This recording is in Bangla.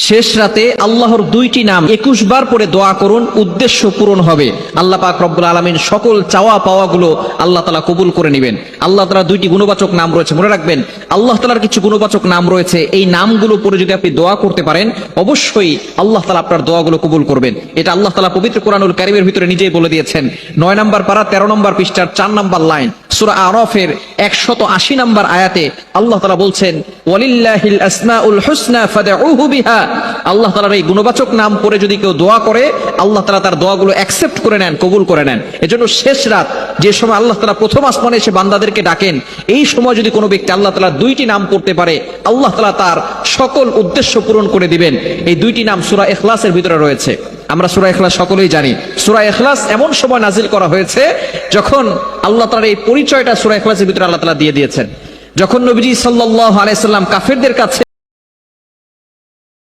শেষ রাতে আল্লাহর দুইটি নাম 21 বার পরে দোয়া করুন, উদ্দেশ্য পূরণ হবে। আল্লাহ পাক রব্বুল আলামিন সকল চাওয়া পাওয়াগুলো আল্লাহ তাআলা কবুল করে নেবেন। আল্লাহ তাআলার দুইটি গুণবাচক নাম রয়েছে, মনে রাখবেন আল্লাহ তাআলার কিছু গুণবাচক নাম রয়েছে, এই নামগুলো পরে যদি আপনি দোয়া করতে পারেন অবশ্যই আল্লাহ তাআলা আপনার দোয়াগুলো কবুল করবেন। এটা আল্লাহ তাআলা পবিত্র কোরআনুল কারীমের ভিতরে নিজেই বলে দিয়েছেন। 9 নম্বর পারা 13 নম্বর পৃষ্ঠার 4 নম্বর লাইন সূরা আরাফের 180 নম্বর আয়াতে আল্লাহ তাআলা বলছেন, ওয়ালিল্লাহিল আসমাউল হুসনা ফাদউহু বিহা। আল্লাহ তাআলার এই গুণবাচক নাম পড়ে যদি কেউ দোয়া করে আল্লাহ তাআলা তার দোয়াগুলো অ্যাকসেপ্ট করে নেন, কবুল করে নেন। এজন্য শেষ রাত যে সময় আল্লাহ তাআলা প্রথম আসমানে এসে বান্দাদেরকে ডাকেন, এই সময় যদি কোনো ব্যক্তি আল্লাহ তাআলার দুইটি নাম পড়তে পারে আল্লাহ তাআলা তার সকল উদ্দেশ্য পূরণ করে দিবেন। এই দুইটি নাম সূরা ইখলাসের ভিতরে রয়েছে। আমরা সূরা ইখলাস সকলেই জানি। সূরা ইখলাস এমন সময় নাজিল করা হয়েছে যখন আল্লাহ তাআলার এই পরিচয়টা সূরা ইখলাসের ভিতরে আল্লাহ তাআলা দিয়ে দিয়েছেন। যখন নবীজি সাল্লাল্লাহু আলাইহি সাল্লাম কাফেরদের কাছে